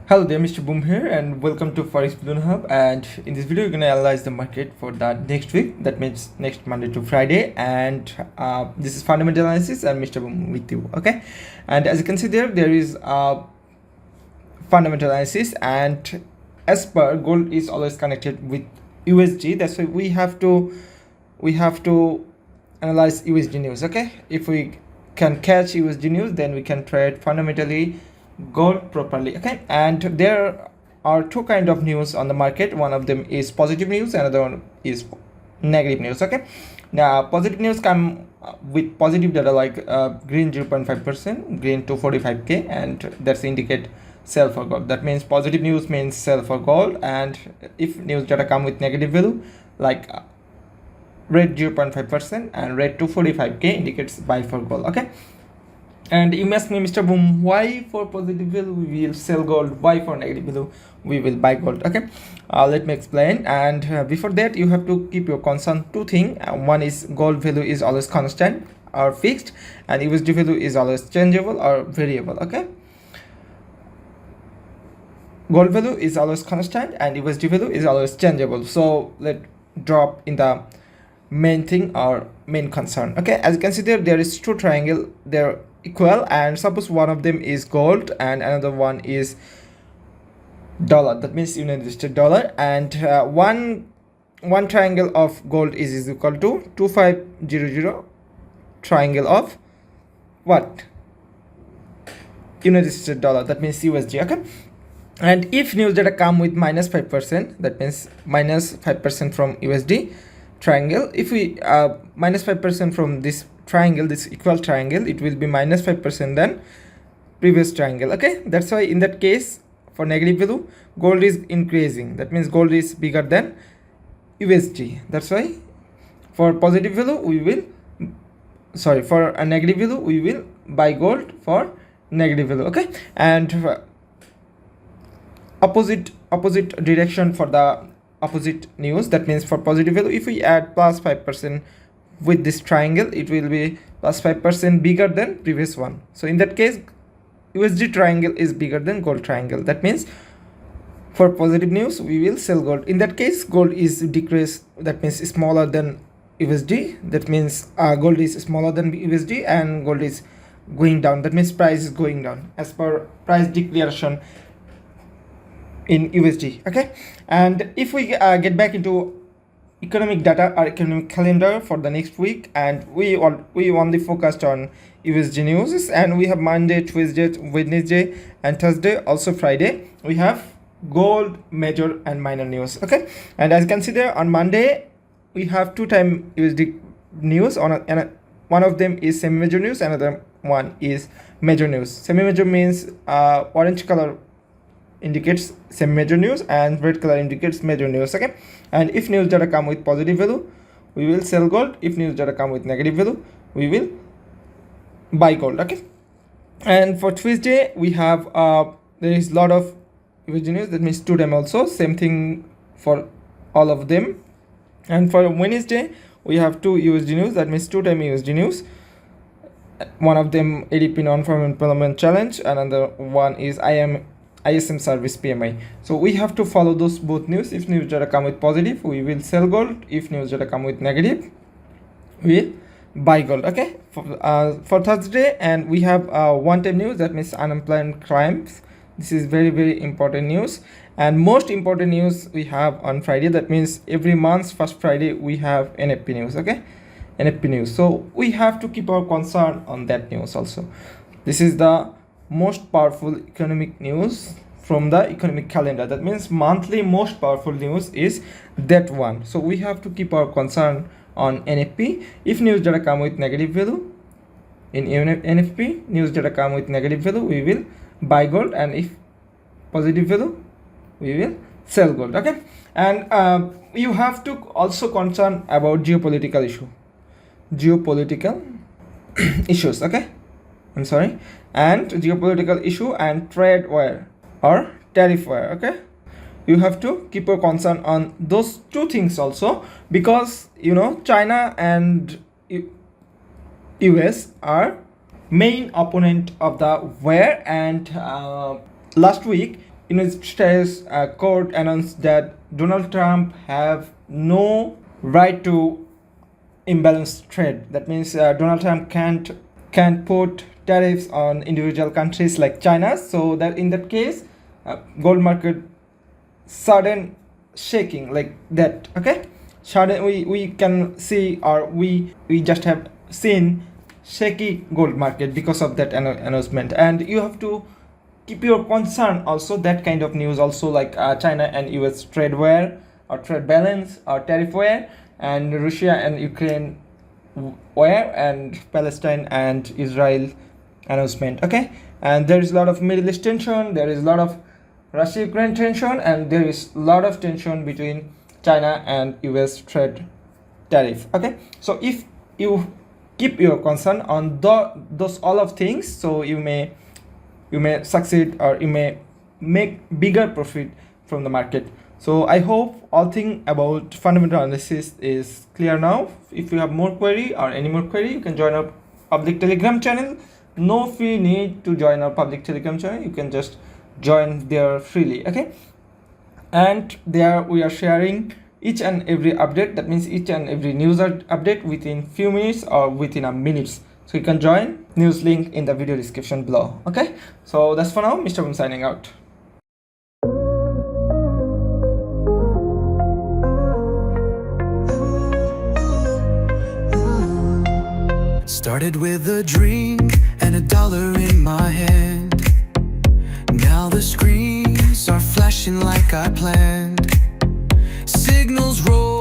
Hello there, Mr. Boom here, and welcome to Forex Balloon Hub. And in this video, we're gonna analyze the market for the next week. That means next Monday to Friday. And this is fundamental analysis, and Mr. Boom with you. Okay. And as you can see there is fundamental analysis, and as per gold is always connected with USD. That's why we have to analyze USD news. Okay. If we can catch USD news, then we can trade fundamentally gold properly. Okay, and there are two kind of news on the market. One of them is positive news, another one is negative news. Okay, now positive news come with positive data like green 0.5%, green 245k, and that's indicate sell for gold. That means positive news means sell for gold, and if news data come with negative value like red 0.5% and red 245k indicates buy for gold. Okay, and you ask me, Mr. Boom, why for positive value we will sell gold, why for negative value we will buy gold? Okay, let me explain. And before that, you have to keep your concern two things. One is gold value is always constant or fixed, and USD value is always changeable or variable. Okay, gold value is always constant and USD value is always changeable. So let drop in the main thing or main concern. Okay, as you can see there is two triangle, they're equal, and suppose one of them is gold and another one is dollar. That means United States dollar, and one triangle of gold is equal to 2500 triangle of what? United States dollar. That means USD. Okay, and if news data come with minus 5%, that means minus 5% from USD triangle. If we minus 5% from this triangle, this equal triangle, it will be minus 5% than previous triangle. Okay, that's why in that case for negative value gold is increasing. That means gold is bigger than USD. That's why for positive value we will, sorry, for a negative value we will buy gold for negative value. Okay, and opposite direction for the opposite news. That means for positive value, if we add plus 5% with this triangle, it will be plus 5% bigger than previous one. So in that case USD triangle is bigger than gold triangle. That means for positive news we will sell gold. In that case gold is decreased, that means smaller than USD. That means gold is smaller than USD and gold is going down. That means price is going down as per price declaration in USD. Okay, and if we get back into economic data or economic calendar for the next week, and we only focused on USD news, and we have Monday, Tuesday, Wednesday and Thursday, also Friday we have gold major and minor news. Okay, and as you can see there on Monday we have two time USD news and one of them is semi major news, another one is major news. Semi major means orange color indicates semi major news and red color indicates major news. Okay, and if news data come with positive value we will sell gold, if news data come with negative value we will buy gold. Okay, and for Tuesday we have there is a lot of USD news, that means two time also, same thing for all of them. And for Wednesday we have two USD news, that means two time USD news. One of them ADP non-farm employment challenge, another one is ISM service PMI. So we have to follow those both news. If news data come with positive we will sell gold, if news data come with negative we will buy gold. Okay, for Thursday, and we have one time news, that means unemployment crimes. This is very important news, and most important news we have on Friday. That means every month first Friday we have NFP news. Okay, NFP news, so we have to keep our concern on that news also. This is the most powerful economic news from the economic calendar. That means monthly most powerful news is that one. So we have to keep our concern on NFP. If news data come with negative value in NFP, news data come with negative value we will buy gold, and if positive value we will sell gold. Okay, and you have to also concern about geopolitical issues. Okay, I'm sorry, and geopolitical issue and trade war or tariff war. Okay, you have to keep your concern on those two things also, because China and US are main opponent of the war, and last week United States court announced that Donald Trump have no right to imbalance trade. That means Donald Trump can't put tariffs on individual countries like China. So that in that case, gold market sudden shaking like that. Okay, sudden we can see, or we just have seen shaky gold market because of that announcement. And you have to keep your concern also that kind of news also, like China and US trade war or trade balance or tariff war, and Russia and Ukraine war, and Palestine and Israel announcement. Okay, and there is a lot of Middle East tension, there is a lot of Russia Ukraine tension, and there is a lot of tension between China and US trade tariff. Okay, so if you keep your concern on those all of things, so you may succeed, or you may make bigger profit from the market. So I hope all thing about fundamental analysis is clear now. If you have more query or any more query, you can join our public Telegram channel. No fee need to join our public Telegram channel. You can just join there freely. Okay, and there we are sharing each and every update. That means each and every news update within few minutes or within a minutes. So you can join. News link in the video description below. Okay, so that's for now. Mr. Boom signing out. Started with a drink and $1 in my hand. Now the screens are flashing like I planned. Signals roll